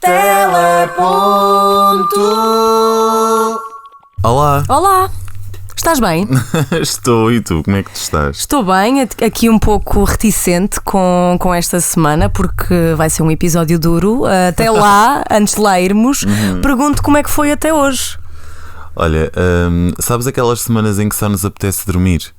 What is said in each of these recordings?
Teleponto. Olá. Olá, estás bem? Estou, e tu? Como é que tu estás? Estou bem, aqui um pouco reticente com esta semana, porque vai ser um episódio duro. Até lá, antes de lá irmos, pergunto como é que foi até hoje. Olha, sabes aquelas semanas em que só nos apetece dormir?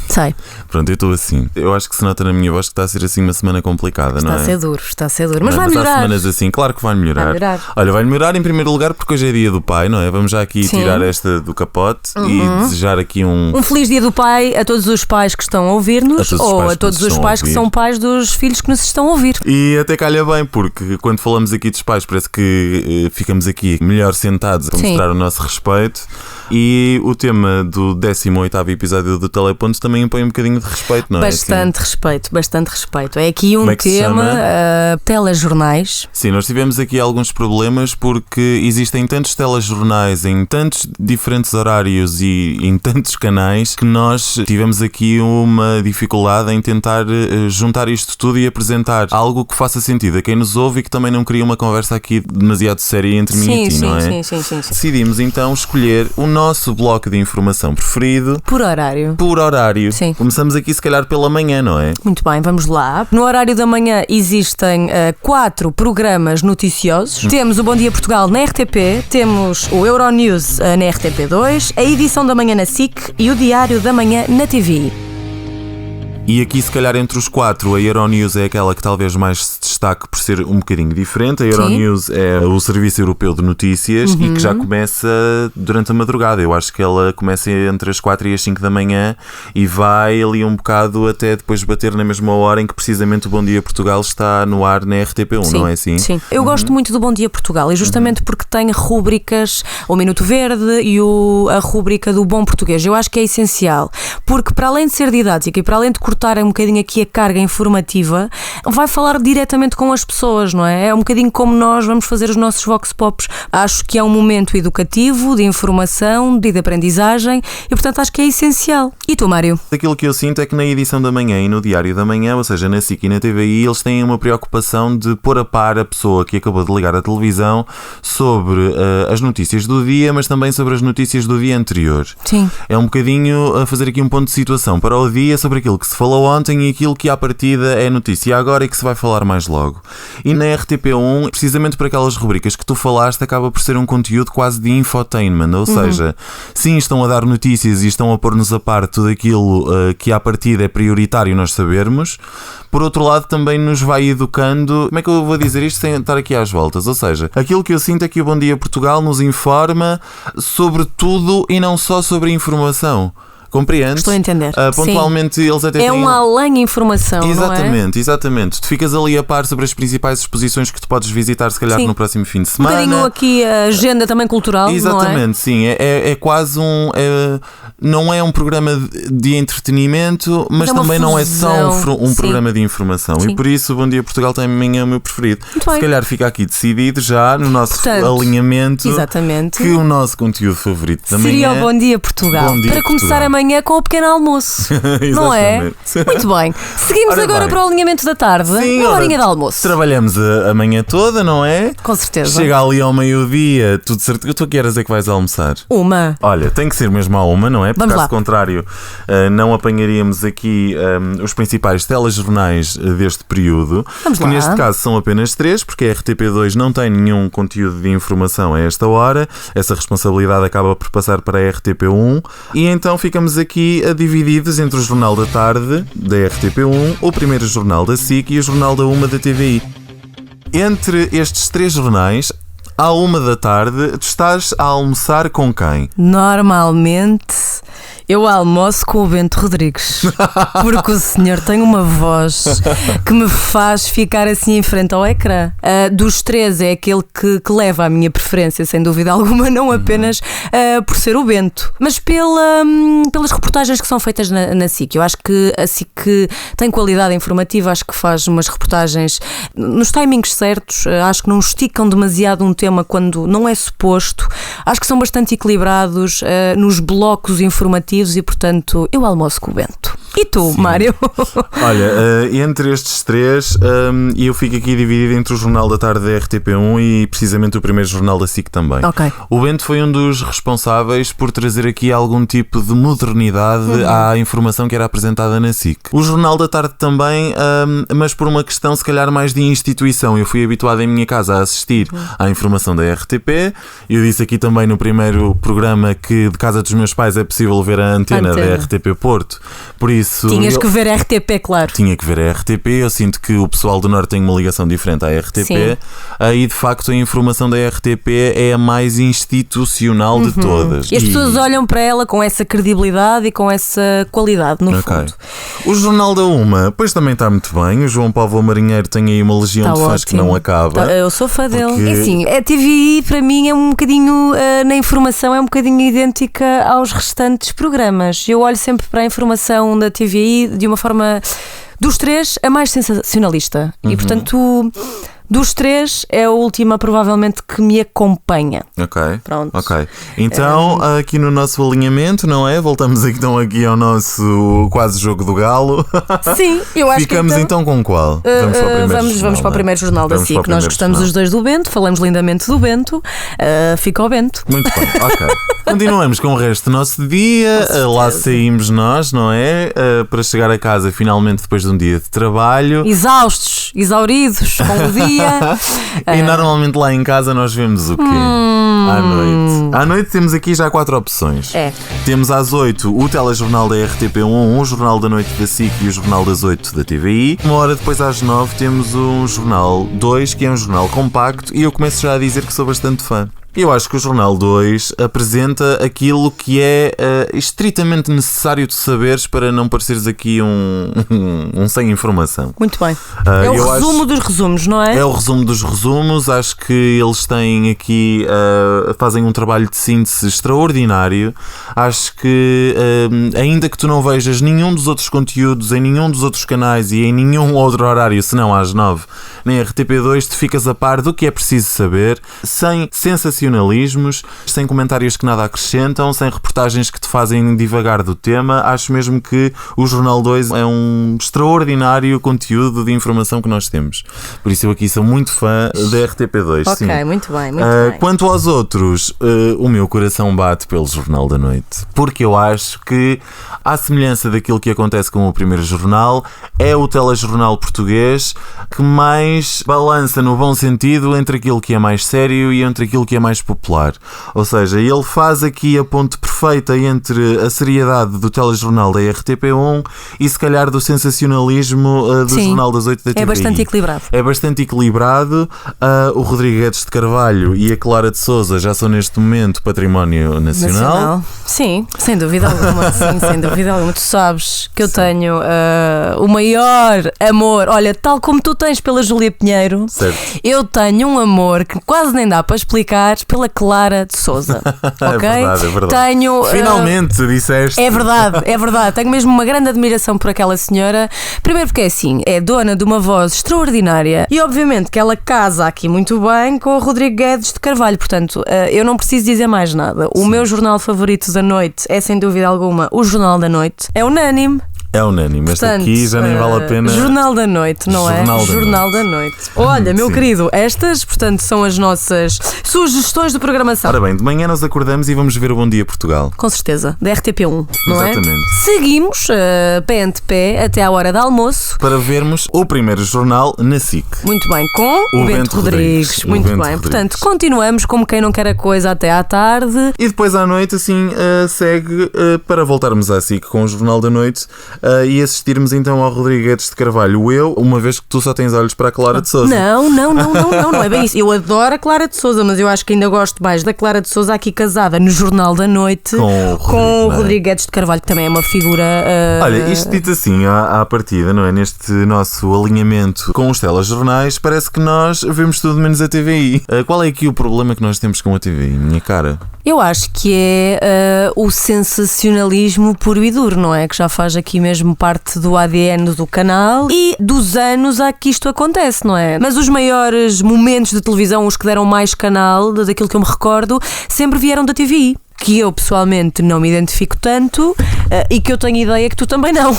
Sei. Pronto, eu estou assim. Eu acho que se nota na minha voz que está a ser assim uma semana complicada, não é? Está a ser duro, mas Não, vai melhorar. Há semanas assim, claro que vai melhorar. Vai melhorar. Olha, vai melhorar em primeiro lugar porque hoje é dia do pai, não é? Vamos já aqui tirar esta do capote e desejar aqui Um feliz dia do pai a todos os pais que estão a ouvir-nos ou a todos os pais que são pais dos filhos que nos estão a ouvir. E até calha bem, porque quando falamos aqui dos pais parece que ficamos aqui melhor sentados a mostrar o nosso respeito. E o tema do 18º episódio do Teleponto também impõe um bocadinho de respeito, não é? Bastante respeito. É aqui um tema, telejornais. Sim, nós tivemos aqui alguns problemas porque existem tantos telejornais em tantos diferentes horários e em tantos canais que nós tivemos aqui uma dificuldade em tentar juntar isto tudo e apresentar algo que faça sentido a quem nos ouve e que também não cria uma conversa aqui demasiado séria entre mim e ti, não é? Sim. Decidimos então escolher o nosso bloco de informação preferido. Por horário. Sim. Começamos aqui se calhar pela manhã, não é? Muito bem, vamos lá. No horário da manhã existem 4 programas noticiosos. Temos o Bom Dia Portugal na RTP, temos o Euronews na RTP2, a edição da manhã na SIC e o Diário da Manhã na TVI. E aqui, se calhar, entre os 4, a Euronews é aquela que talvez mais se destaque por ser um bocadinho diferente. A Euronews é o Serviço Europeu de Notícias e que já começa durante a madrugada. Eu acho que ela começa entre as 4 e as 5 da manhã e vai ali um bocado até depois bater na mesma hora em que precisamente o Bom Dia Portugal está no ar na RTP1, não é assim? Sim. Eu gosto muito do Bom Dia Portugal e justamente porque tem rúbricas, o Minuto Verde e a rúbrica do Bom Português. Eu acho que é essencial, porque para além de ser didática e para além de cortar um bocadinho aqui a carga informativa, vai falar diretamente com as pessoas, não é? É um bocadinho como nós vamos fazer os nossos vox pops. Acho que é um momento educativo, de informação, de aprendizagem e, portanto, acho que é essencial. E tu, Mário? Aquilo que eu sinto é que na edição da manhã e no Diário da Manhã, ou seja, na SIC e na TVI, eles têm uma preocupação de pôr a par a pessoa que acabou de ligar a televisão sobre as notícias do dia, mas também sobre as notícias do dia anterior. Sim. É um bocadinho a fazer aqui um ponto de situação para o dia sobre aquilo que se falou ontem e aquilo que à partida é notícia agora e que se vai falar mais logo. E na RTP1, precisamente por aquelas rubricas que tu falaste, acaba por ser um conteúdo quase de infotainment, ou seja, sim, estão a dar notícias e estão a pôr-nos a par tudo aquilo que à partida é prioritário nós sabermos. Por outro lado, também nos vai educando. Como é que eu vou dizer isto sem estar aqui às voltas? Ou seja, aquilo que eu sinto é que o Bom Dia Portugal nos informa sobre tudo e não só sobre a informação. Compreendes? Estou a entender. Pontualmente Sim. eles até é têm... uma além informação, Exatamente. Tu ficas ali a par sobre as principais exposições que tu podes visitar se calhar no próximo fim de semana. Um bocadinho aqui a agenda também cultural, exatamente, não é? Sim. É quase um... não é um programa de entretenimento, mas também não é só um programa de informação. Sim. E por isso o Bom Dia Portugal também é o meu preferido. Se calhar fica aqui decidido já no nosso alinhamento que o nosso conteúdo favorito da manhã seria o Bom Dia Portugal. Para começar amanhã com o pequeno almoço, não é? Muito bem. Seguimos agora para o alinhamento da tarde. Sim, uma horinha de almoço. Trabalhamos a manhã toda, não é? Com certeza. Chega ali ao meio-dia, tudo certo. Tu que horas é que vais almoçar? Uma. Olha, tem que ser mesmo à uma, não é? Porque caso contrário, não apanharíamos aqui os principais telejornais deste período. Vamos lá. Que neste caso são apenas 3, porque a RTP2 não tem nenhum conteúdo de informação a esta hora. Essa responsabilidade acaba por passar para a RTP1. E então ficamos aqui divididos entre o Jornal da Tarde da RTP1, o primeiro jornal da SIC e o Jornal da 1 da TVI. Entre estes 3 jornais, à 1 da tarde, tu estás a almoçar com quem? Normalmente eu almoço com o Bento Rodrigues, porque o senhor tem uma voz que me faz ficar assim em frente ao ecrã. Dos 3 é aquele que leva a minha preferência, sem dúvida alguma, não apenas por ser o Bento, mas pelas reportagens que são feitas na SIC. Eu acho que a SIC tem qualidade informativa, acho que faz umas reportagens nos timings certos, acho que não esticam demasiado um tema quando não é suposto, acho que são bastante equilibrados nos blocos informativos e, portanto, eu almoço com o Bento. E tu, Sim. Mário? Olha, entre estes três, eu fico aqui dividido entre o Jornal da Tarde da RTP1 e precisamente o primeiro jornal da SIC também. Ok. O Bento foi um dos responsáveis por trazer aqui algum tipo de modernidade à informação que era apresentada na SIC. O Jornal da Tarde também, mas por uma questão se calhar mais de instituição. Eu fui habituado em minha casa a assistir à informação da RTP. Eu disse aqui também no primeiro programa que de casa dos meus pais é possível ver a antena. Da RTP Porto. Por isso, tinhas que ver a RTP, claro. Tinha que ver a RTP. Eu sinto que o pessoal do Norte tem uma ligação diferente à RTP. Aí de facto a informação da RTP é a mais institucional de todas. E as pessoas olham para ela com essa credibilidade e com essa qualidade, no fundo. O Jornal da Uma, pois também está muito bem. O João Paulo Marinheiro tem aí uma legião de fãs que não acaba. Eu sou fã dele. É assim, a TVI para mim é um bocadinho, na informação, é um bocadinho idêntica aos restantes programas. Eu olho sempre para a informação da TVI de uma forma, dos três, a mais sensacionalista. E portanto, dos três é a última provavelmente que me acompanha. Ok. Pronto. Ok. Então, aqui no nosso alinhamento, não é? Voltamos então aqui ao nosso quase jogo do galo. Sim, eu acho Ficamos que então com qual? Vamos para o primeiro jornal. Vamos para o primeiro jornal da SIC. Nós gostamos os dois do Bento, falamos lindamente do Bento. Fica o Bento. Muito bem, ok. Continuamos com o resto do nosso dia. Lá saímos nós, não é? Para chegar a casa finalmente depois de um dia de trabalho. Exaustos, exauridos, com o dia. E normalmente lá em casa nós vemos o quê? À noite. À noite temos aqui já 4 opções. Temos às 8 o telejornal da RTP1, o Jornal da Noite da SIC e o Jornal das 8 da TVI. Uma hora depois às 9 temos um Jornal 2, que é um jornal compacto, e eu começo já a dizer que sou bastante fã. Eu acho que o Jornal 2 apresenta aquilo que é estritamente necessário de saberes para não pareceres aqui um sem informação. Muito bem. É o resumo dos resumos, não é? É o resumo dos resumos. Acho que eles têm aqui, fazem um trabalho de síntese extraordinário. Acho que ainda que tu não vejas nenhum dos outros conteúdos em nenhum dos outros canais e em nenhum outro horário, senão às 9, na RTP2, tu ficas a par do que é preciso saber, sem sensacionalismos, sem comentários que nada acrescentam, sem reportagens que te fazem divagar do tema. Acho mesmo que o Jornal 2 é um extraordinário conteúdo de informação que nós temos. Por isso eu aqui sou muito fã da RTP2. Ok, sim. muito bem, muito bem. Quanto aos outros, o meu coração bate pelo Jornal da Noite, porque eu acho que, à semelhança daquilo que acontece com o primeiro jornal, é o telejornal português que mais balança no bom sentido entre aquilo que é mais sério e entre aquilo que é mais popular. Ou seja, ele faz aqui a ponte perfeita entre a seriedade do telejornal da RTP1 e se calhar do sensacionalismo do Jornal das 8 da TVI. É bastante equilibrado. É bastante equilibrado. O Rodrigo Guedes de Carvalho e a Clara de Sousa já são neste momento património nacional. Sim, sem dúvida alguma. Sim, sem dúvida alguma. Tu sabes que eu tenho o maior amor, olha, tal como tu tens pela Júlia Pinheiro, certo. Eu tenho um amor que quase nem dá para explicar pela Clara de Sousa. Ok? É verdade, é verdade. Tenho, finalmente disseste. É verdade, é verdade. Tenho mesmo uma grande admiração por aquela senhora. Primeiro porque é assim, é dona de uma voz extraordinária e obviamente que ela casa aqui muito bem com o Rodrigo Guedes de Carvalho. Portanto, eu não preciso dizer mais nada. O meu jornal favorito da noite é sem dúvida alguma o Jornal da Noite. É unânime. É unânime, este aqui já nem vale a pena. Jornal da Noite, não é? Jornal da Noite. Olha, meu querido, estas, portanto, são as nossas sugestões de programação. Ora bem, de manhã nós acordamos e vamos ver o Bom Dia Portugal. Com certeza, da RTP1, não é? Exatamente. Seguimos, pé ante pé, até à hora de almoço. Para vermos o primeiro jornal na SIC. Muito bem, com o Bento Rodrigues. Muito bem, Rodrigues. Portanto, continuamos como quem não quer a coisa até à tarde. E depois à noite, assim, segue para voltarmos à SIC com o Jornal da Noite e assistirmos então ao Rodrigo Guedes de Carvalho. Uma vez que tu só tens olhos para a Clara de Sousa. Não é bem isso. Eu adoro a Clara de Sousa, mas eu acho que ainda gosto mais da Clara de Sousa aqui casada no Jornal da Noite com o Rodrigo Guedes de Carvalho, que também é uma figura. Olha, isto dito assim à partida, não é? Neste nosso alinhamento com os telejornais, parece que nós vemos tudo menos a TVI. Qual é aqui o problema que nós temos com a TVI, minha cara? Eu acho que é o sensacionalismo puro e duro, não é? Que já faz aqui mesmo parte do ADN do canal e dos anos a que isto acontece, não é? Mas os maiores momentos de televisão, os que deram mais canal, daquilo que eu me recordo, sempre vieram da TVI. que eu pessoalmente não me identifico tanto e que eu tenho ideia que tu também não.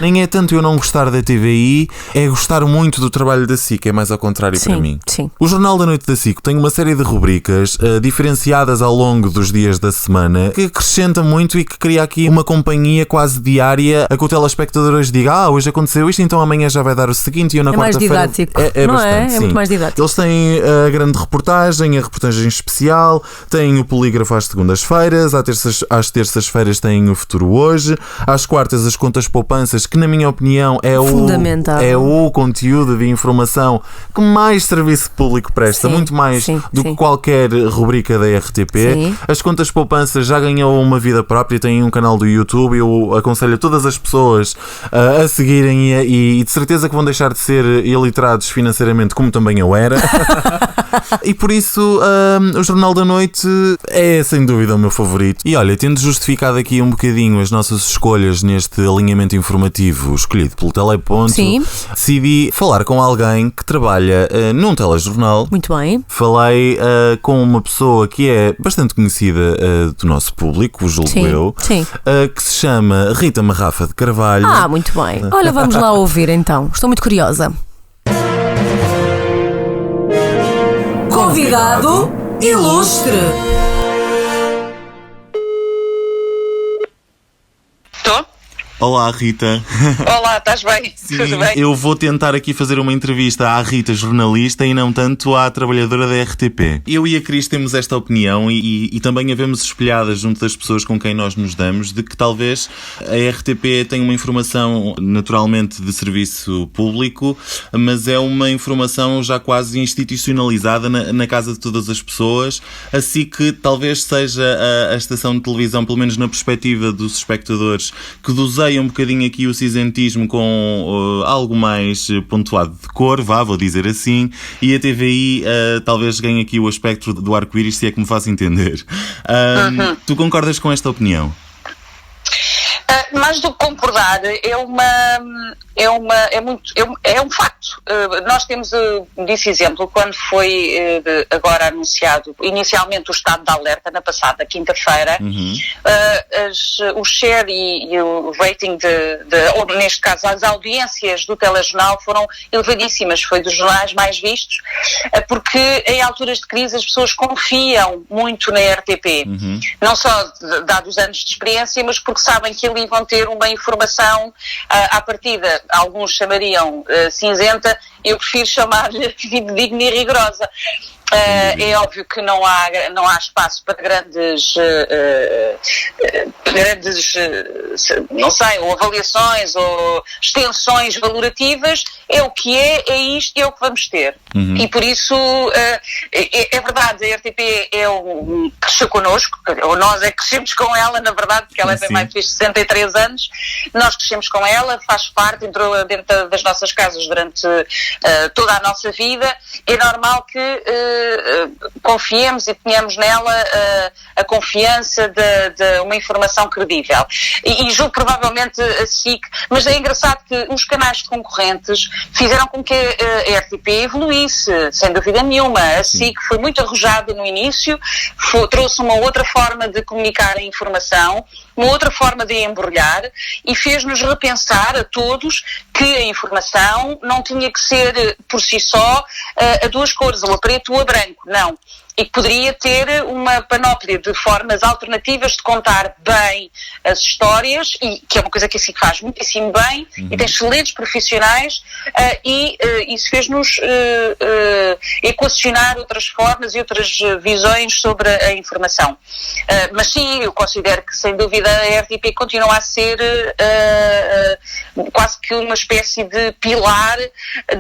Nem é tanto eu não gostar da TVI, é gostar muito do trabalho da SIC, é mais ao contrário para mim. Sim. O Jornal da Noite da SIC tem uma série de rubricas diferenciadas ao longo dos dias da semana que acrescenta muito e que cria aqui uma companhia quase diária a que o telespectador hoje diga: hoje aconteceu isto, então amanhã já vai dar o seguinte e eu na quarta-feira... Mais didático, é não bastante, é? É muito mais didático. Eles têm a grande reportagem, a reportagem especial, têm o polígrafo às segundas-feiras, às terças-feiras têm o Futuro Hoje, às quartas as contas poupanças, que na minha opinião é o conteúdo de informação que mais serviço público presta, muito mais do que qualquer rubrica da RTP. Sim. As contas poupanças já ganhou uma vida própria, têm um canal do YouTube, eu aconselho a todas as pessoas a seguirem e de certeza que vão deixar de ser iliterados financeiramente, como também eu era. E por isso o Jornal da Noite é sem dúvida o meu favorito. E olha, tendo justificado aqui um bocadinho as nossas escolhas neste alinhamento informativo escolhido pelo Teleponto, decidi falar com alguém que trabalha num telejornal. Muito bem. Falei com uma pessoa que é bastante conhecida do nosso público, julgo eu, que se chama Rita Marrafa de Carvalho. Muito bem. Olha, vamos lá ouvir então. Estou muito curiosa. Convidado ilustre. Estou? Olá, Rita. Olá, estás bem? Sim, tudo bem? Eu vou tentar aqui fazer uma entrevista à Rita, jornalista, e não tanto à trabalhadora da RTP. Eu e a Cris temos esta opinião e também a vemos espelhadas junto das pessoas com quem nós nos damos, de que talvez a RTP tenha uma informação naturalmente de serviço público, mas é uma informação já quase institucionalizada na casa de todas as pessoas, assim que talvez seja a estação de televisão, pelo menos na perspectiva dos espectadores, que doseia um bocadinho aqui o cinzentismo com algo mais pontuado de cor, vou dizer assim, e a TVI talvez ganhe aqui o aspecto do arco-íris, se é que me faço entender. Tu concordas com esta opinião? Mais do que concordar, é um facto. Nós temos desse exemplo quando foi agora anunciado inicialmente o estado de alerta na passada quinta-feira. O share e o rating ou neste caso as audiências do telejornal foram elevadíssimas, foi dos jornais mais vistos, porque em alturas de crise as pessoas confiam muito na RTP, não só dados os anos de experiência, mas porque sabem que ali vão ter uma informação à partida, alguns chamariam cinzenta, eu prefiro chamar-lhe fidedigna e rigorosa. É óbvio que não há espaço para grandes não sei, ou avaliações ou extensões valorativas. É o que é isto e é o que vamos ter. E por isso é verdade, a RTP cresceu connosco, ou nós crescemos com ela, na verdade, porque ela tem mais de 63 anos, nós crescemos com ela, faz parte, entrou dentro das nossas casas durante toda a nossa vida. É normal que confiemos e tenhamos nela a confiança de uma informação credível. E julgo provavelmente a SIC, mas é engraçado que os canais concorrentes fizeram com que a RTP evoluísse, sem dúvida nenhuma. A SIC foi muito arrojada no início, trouxe uma outra forma de comunicar a informação, uma outra forma de embrulhar e fez-nos repensar a todos que a informação não tinha que ser por si só a duas cores, ou a preto ou a branco, não. E que poderia ter uma panóplia de formas alternativas de contar bem as histórias, e que é uma coisa que assim faz muitíssimo bem, e tem excelentes profissionais, e isso fez-nos equacionar outras formas e outras visões sobre a informação. Mas sim, eu considero que sem dúvida a RTP continua a ser quase que uma espécie de pilar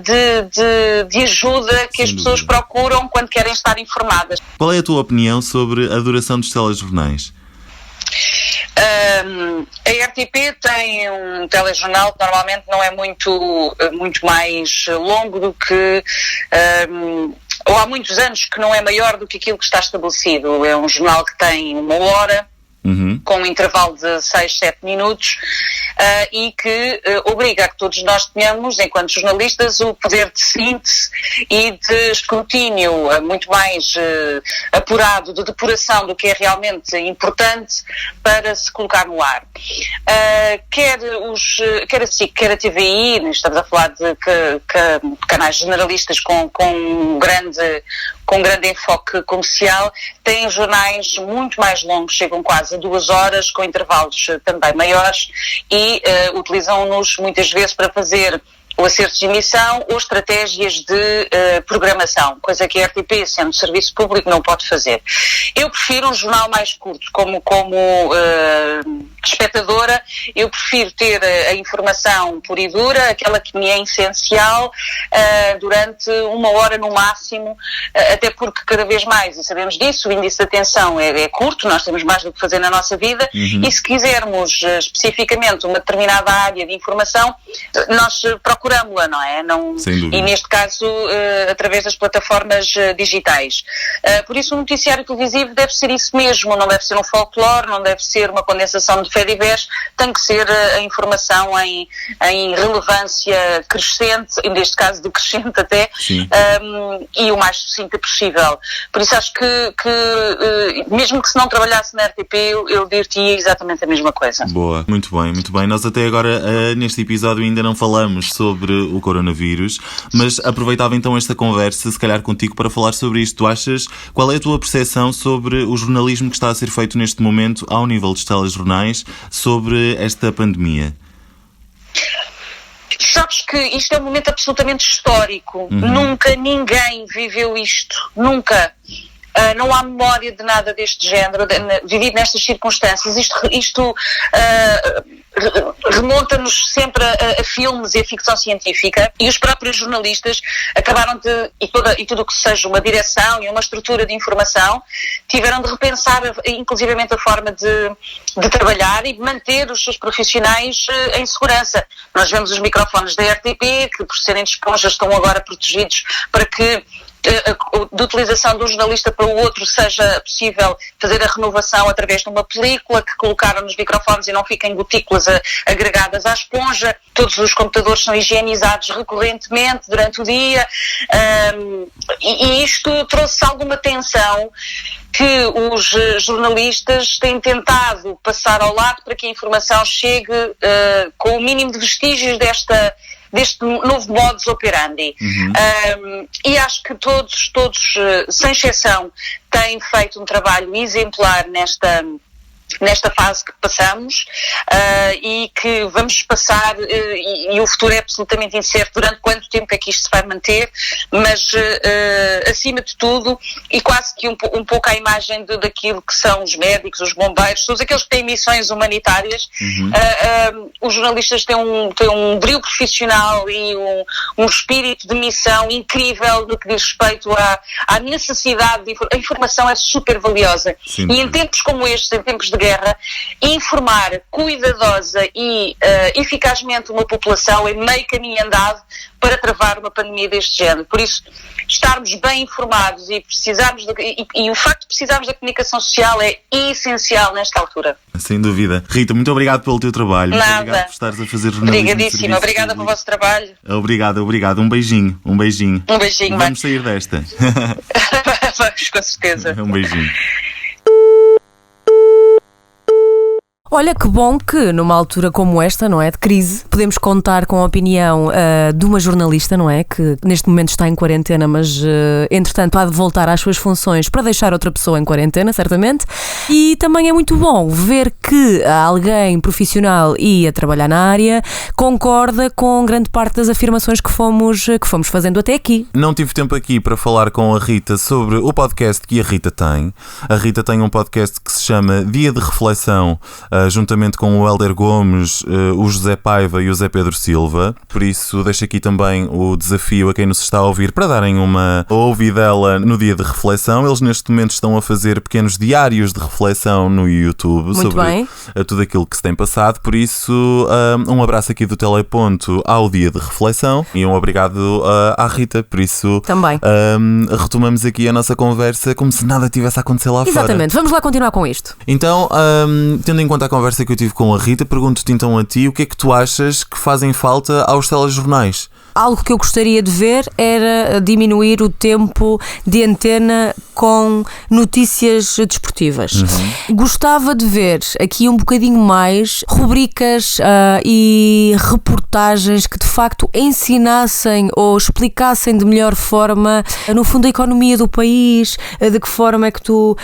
de ajuda que as pessoas procuram quando querem estar informadas. Qual é a tua opinião sobre a duração dos telejornais? A RTP tem um telejornal que normalmente não é muito mais longo do que... ou há muitos anos que não é maior do que aquilo que está estabelecido. É um jornal que tem 1 hora, com um intervalo de 6, 7 minutos, e que obriga a que todos nós tenhamos, enquanto jornalistas, o poder de síntese e de escrutínio muito mais apurado, de depuração do que é realmente importante para se colocar no ar. Quer a SIC, quer a TVI, estamos a falar de canais generalistas com um grande enfoque comercial, têm jornais muito mais longos, chegam quase a 2 horas, com intervalos também maiores, e utilizam-nos muitas vezes para fazer o acerto de emissão ou estratégias de programação, coisa que a RTP, sendo serviço público, não pode fazer. Eu prefiro um jornal mais curto, como espectadora, eu prefiro ter a informação pura e dura, aquela que me é essencial, durante 1 hora no máximo, até porque cada vez mais, e sabemos disso, o índice de atenção é curto, nós temos mais do que fazer na nossa vida, e se quisermos especificamente uma determinada área de informação, nós procuramos-la, não é? Sem dúvida. E neste caso, através das plataformas digitais. Por isso o noticiário televisivo deve ser isso mesmo, não deve ser um folclore, não deve ser uma condensação de fediveres, tem que ser a informação em relevância crescente, neste caso decrescente até, e o mais sucinta possível. Por isso acho que mesmo que se não trabalhasse na RTP, eu diria exatamente a mesma coisa. Boa, muito bem, muito bem. Nós até agora, neste episódio, ainda não falamos sobre o coronavírus, mas aproveitava então esta conversa, se calhar contigo, para falar sobre isto. Tu achas, qual é a tua percepção sobre o jornalismo que está a ser feito neste momento ao nível dos telejornais sobre esta pandemia? Sabes que isto é um momento absolutamente histórico. Nunca ninguém viveu isto. Nunca. Não há memória de nada deste género, vivido nestas circunstâncias. Isto remonta-nos sempre a filmes e a ficção científica, e os próprios jornalistas acabaram e tudo o que seja uma direção e uma estrutura de informação, tiveram de repensar inclusivamente a forma de trabalhar e de manter os seus profissionais em segurança. Nós vemos os microfones da RTP, que por serem de esponjas estão agora protegidos para que de utilização de um jornalista para o outro seja possível fazer a renovação através de uma película que colocaram nos microfones e não fiquem gotículas agregadas à esponja. Todos os computadores são higienizados recorrentemente durante o dia, e isto trouxe alguma tensão que os jornalistas têm tentado passar ao lado para que a informação chegue com o mínimo de vestígios deste novo modus operandi. E acho que todos, sem exceção, têm feito um trabalho exemplar nesta fase que passamos, e que vamos passar, e o futuro é absolutamente incerto durante quanto tempo é que isto se vai manter, mas acima de tudo, e quase que um pouco à imagem daquilo que são os médicos, os bombeiros, todos aqueles que têm missões humanitárias, os jornalistas têm um brilho profissional e um espírito de missão incrível no que diz respeito à necessidade de a informação é super valiosa. Sim. E em tempos como estes, em tempos de guerra, informar cuidadosa e eficazmente uma população é meio caminho andado para travar uma pandemia deste género. Por isso, estarmos bem informados e e o facto de precisarmos da comunicação social é essencial nesta altura. Sem dúvida. Rita, muito obrigado pelo teu trabalho. Nada. Muito obrigado por estares a fazer jornalismo. Obrigadíssima. Obrigada pelo vosso trabalho. Obrigado. Um beijinho. Um beijinho. Vamos sair desta. Vamos, com certeza. Um beijinho. Olha, que bom que numa altura como esta, não é, de crise, podemos contar com a opinião de uma jornalista, não é, que neste momento está em quarentena, mas entretanto há de voltar às suas funções para deixar outra pessoa em quarentena, certamente. E também é muito bom ver que alguém profissional e a trabalhar na área concorda com grande parte das afirmações que fomos fazendo até aqui. Não tive tempo aqui para falar com a Rita sobre o podcast que a Rita tem. A Rita tem um podcast que se chama Dia de Reflexão juntamente com o Hélder Gomes, o José Paiva e o Zé Pedro Silva. Por isso, deixo aqui também o desafio a quem nos está a ouvir para darem uma ouvidela no dia de reflexão. Eles neste momento estão a fazer pequenos diários de reflexão no YouTube sobre tudo aquilo que se tem passado. Por isso, um abraço aqui do Teleponto ao dia de reflexão e um obrigado à Rita. Por isso, também retomamos aqui a nossa conversa como se nada tivesse a acontecer lá fora. Exatamente, vamos lá continuar com isto. Então, tendo em conta a conversa que eu tive com a Rita, pergunto-te então a ti, o que é que tu achas que fazem falta aos telejornais? Algo que eu gostaria de ver era diminuir o tempo de antena com notícias desportivas. Gostava de ver aqui um bocadinho mais rubricas e reportagens que de facto ensinassem ou explicassem de melhor forma, no fundo, a economia do país, de que forma é que tu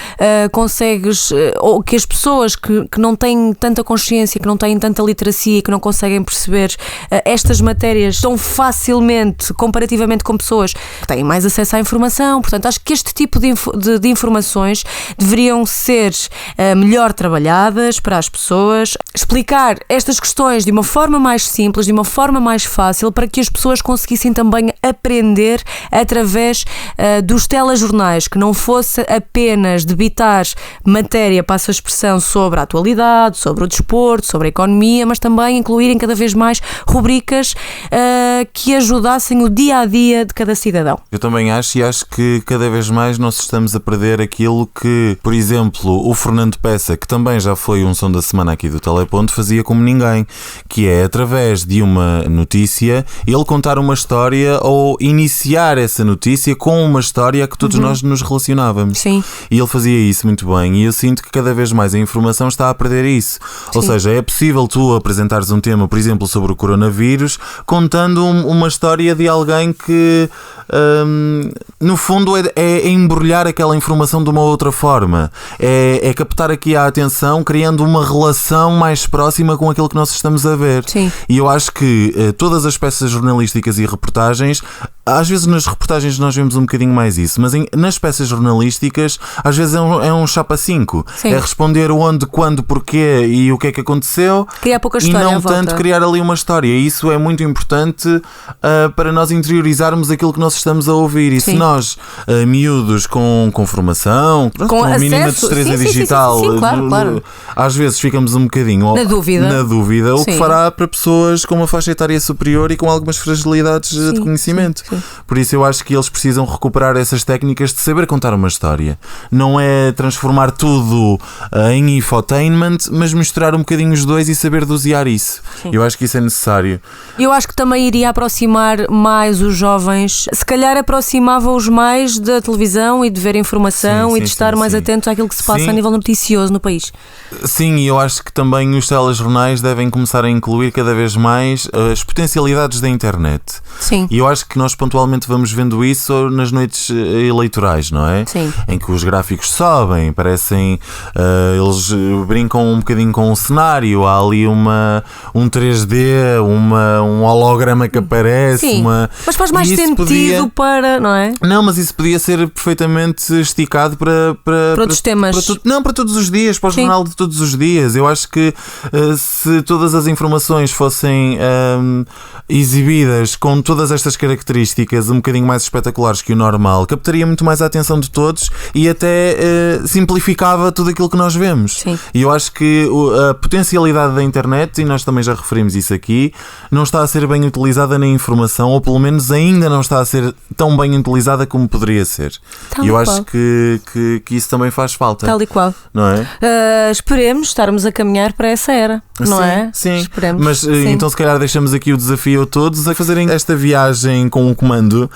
consegues, ou que as pessoas que não têm tanta consciência, que não têm tanta literacia, que não conseguem perceber estas matérias tão facilmente, comparativamente com pessoas que têm mais acesso à informação. Portanto, acho que este tipo de informações deveriam ser melhor trabalhadas para as pessoas, explicar estas questões de uma forma mais simples, de uma forma mais fácil, para que as pessoas conseguissem também aprender através dos telejornais, que não fosse apenas debitar matéria, passo a expressão, sobre a atualidade, sobre o desporto, sobre a economia, mas também incluírem cada vez mais rubricas que ajudassem o dia-a-dia de cada cidadão. Eu também acho, e acho que cada vez mais nós estamos a perder aquilo que, por exemplo, o Fernando Peça, que também já foi um som da semana aqui do Teleponto, fazia como ninguém, que é, através de uma notícia, ele contar uma história ou iniciar essa notícia com uma história a que todos nós nos relacionávamos. Sim. E ele fazia isso muito bem, e eu sinto que cada vez mais a informação está a perder isso. Sim. Ou seja, é possível tu apresentares um tema, por exemplo, sobre o coronavírus, contando uma história de alguém que, no fundo, é embrulhar aquela informação de uma outra forma. É captar aqui a atenção, criando uma relação mais próxima com aquilo que nós estamos a ver. Sim. E eu acho que todas as peças jornalísticas e reportagens, às vezes nas reportagens nós vemos um bocadinho mais isso, mas nas peças jornalísticas às vezes é um chapa 5. É responder o onde, quando, porquê e o que é que aconteceu, criar pouca história, e não tanto criar ali uma história. E isso é muito importante para nós interiorizarmos aquilo que nós estamos a ouvir. E se nós, miúdos com formação, com a mínima destreza digital, claro. às vezes ficamos um bocadinho na dúvida, o que fará para pessoas com uma faixa etária superior e com algumas fragilidades de conhecimento. Sim. Por isso eu acho que eles precisam recuperar essas técnicas de saber contar uma história. Não é transformar tudo em infotainment, mas misturar um bocadinho os dois e saber dosear isso. Sim. Eu acho que isso é necessário. Eu acho que também iria aproximar mais os jovens, se calhar aproximava-os mais da televisão e de ver informação e de estar mais atentos àquilo que se passa a nível noticioso no país. Sim, e eu acho que também os telejornais devem começar a incluir cada vez mais as potencialidades da internet. Sim. E eu acho que nós pontualmente vamos vendo isso nas noites eleitorais, não é? Sim. Em que os gráficos sobem, parecem... eles brincam um bocadinho com o cenário, há ali um 3D, um holograma que aparece. Sim, mas faz mais sentido para... não é? Não, mas isso podia ser perfeitamente esticado para outros temas. Para todos os dias, para o jornal de todos os dias. Eu acho que se todas as informações fossem exibidas com todas estas características um bocadinho mais espetaculares que o normal, captaria muito mais a atenção de todos e até simplificava tudo aquilo que nós vemos. Sim. E eu acho que a potencialidade da internet, e nós também já referimos isso aqui, não está a ser bem utilizada na informação, ou pelo menos ainda não está a ser tão bem utilizada como poderia ser. E eu acho que isso também faz falta. Tal e qual. Não é? Esperemos estarmos a caminhar para essa era, não é? Sim, esperemos. Mas então se calhar deixamos aqui o desafio a todos a fazerem esta viagem com o comando,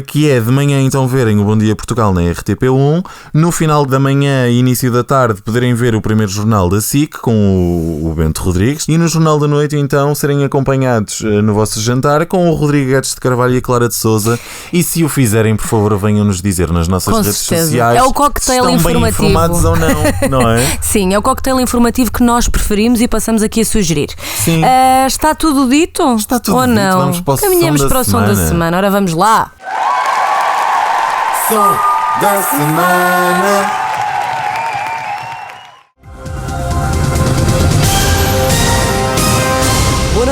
que é de manhã então verem o Bom Dia Portugal na RTP1, no final da manhã e início da tarde poderem ver o primeiro jornal da SIC com o Bento Rodrigues, e no jornal da noite então serem acompanhados no vosso jantar com o Rodrigo Guedes de Carvalho e a Clara de Sousa. E se o fizerem, por favor, venham-nos dizer nas nossas redes sociais, é o cocktail estão informativo, bem informados ou não é? Sim, é o cocktail informativo que nós preferimos e passamos aqui a sugerir. Sim. Está tudo dito? Está tudo ou dito. não? Vamos para o Caminhamos para o som da semana. Ora, vamos lá. Som da semana.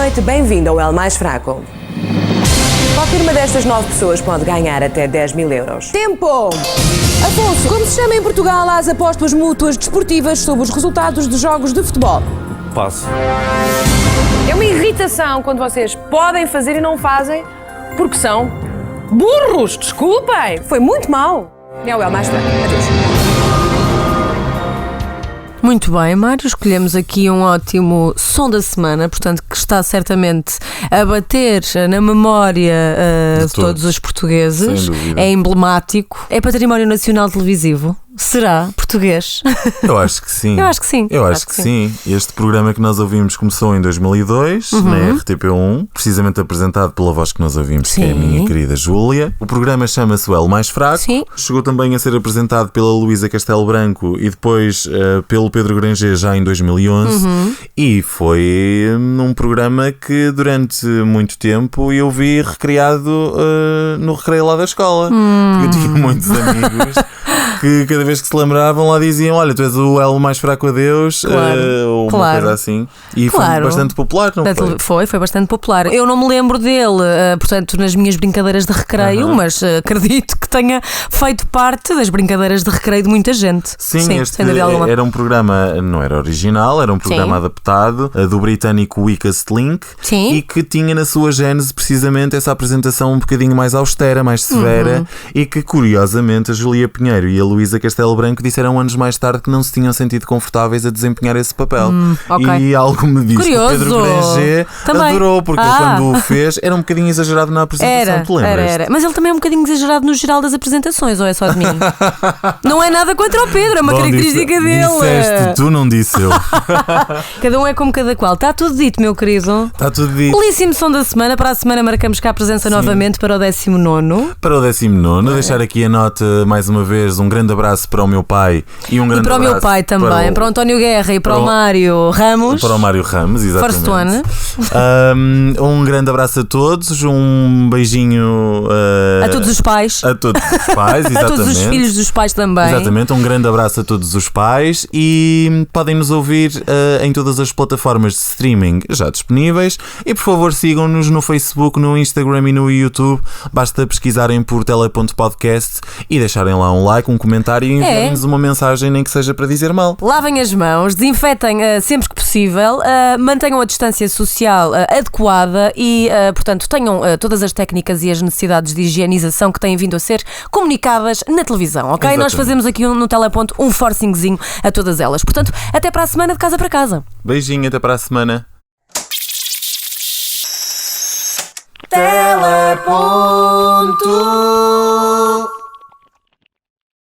noite, bem-vindo ao El Mais Fraco. Qualquer uma destas 9 pessoas pode ganhar até 10 mil euros. Tempo! Afonso, como se chama em Portugal as apostas mútuas desportivas sobre os resultados de jogos de futebol? Passo. É uma irritação quando vocês podem fazer e não fazem porque são burros, desculpem! Foi muito mau. É o El Mais Fraco. Adeus. Muito bem, Mário, escolhemos aqui um ótimo som da semana, portanto, que está certamente a bater na memória de todos os portugueses. Sem dúvida. É emblemático. É património nacional televisivo. Será português? Eu acho que sim. Eu acho que sim. Eu acho que sim. Este programa que nós ouvimos começou em 2002, na RTP1, precisamente apresentado pela voz que nós ouvimos, que é a minha querida Júlia. O programa chama-se O El Mais Fraco. Sim. Chegou também a ser apresentado pela Luísa Castelo Branco e depois pelo Pedro Granger já em 2011. E foi um programa que durante muito tempo eu vi recriado no recreio lá da escola. Porque eu tinha muitos amigos que cada vez que se lembravam lá diziam: olha, tu és o elo mais fraco a Deus, ou uma coisa assim. E foi bastante popular, não foi? Foi bastante popular. Eu não me lembro dele, portanto, nas minhas brincadeiras de recreio, mas acredito que tenha feito parte das brincadeiras de recreio de muita gente. Sim, este era um programa, não era original, era um programa adaptado do britânico Weakest Link. Sim. E que tinha na sua gênese precisamente essa apresentação um bocadinho mais austera, mais severa, e que curiosamente a Júlia Pinheiro e a Luísa Castelo Branco disseram anos mais tarde que não se tinham sentido confortáveis a desempenhar esse papel. E algo me diz que o Pedro Granger adorou, porque ele, quando o fez, era um bocadinho exagerado na apresentação, tu lembras? Era. Mas ele também é um bocadinho exagerado no geral das apresentações, ou é só de mim? Não é nada contra o Pedro, é uma característica dele. Disseste, tu não disse eu. Cada um é como cada qual. Está tudo dito, meu querido. Está tudo dito. Belíssimo som da semana. Para a semana marcamos cá a presença novamente para o 19º. Para o 19º, deixar aqui a nota mais uma vez, um grande abraço para o meu pai e um grande para o abraço meu pai também, para o António Guerra e para o Mário Ramos. Para o Mário Ramos, exatamente. First one. Um grande abraço a todos, um beijinho a todos os pais. A todos os pais, exatamente. A todos os filhos dos pais também. Exatamente, um grande abraço a todos os pais e podem nos ouvir em todas as plataformas de streaming já disponíveis e por favor sigam-nos no Facebook, no Instagram e no YouTube. Basta pesquisarem por tele.podcast e deixarem lá um like, um comentário e enviarem-nos uma mensagem, nem que seja para dizer mal. Lavem as mãos, desinfetem sempre que possível, mantenham a distância social adequada e, portanto, tenham todas as técnicas e as necessidades de higienização que têm vindo a ser comunicadas na televisão, ok? Exatamente. Nós fazemos aqui no Teleponto um forcingzinho a todas elas. Portanto, até para a semana de casa para casa. Beijinho, até para a semana. Teleponto.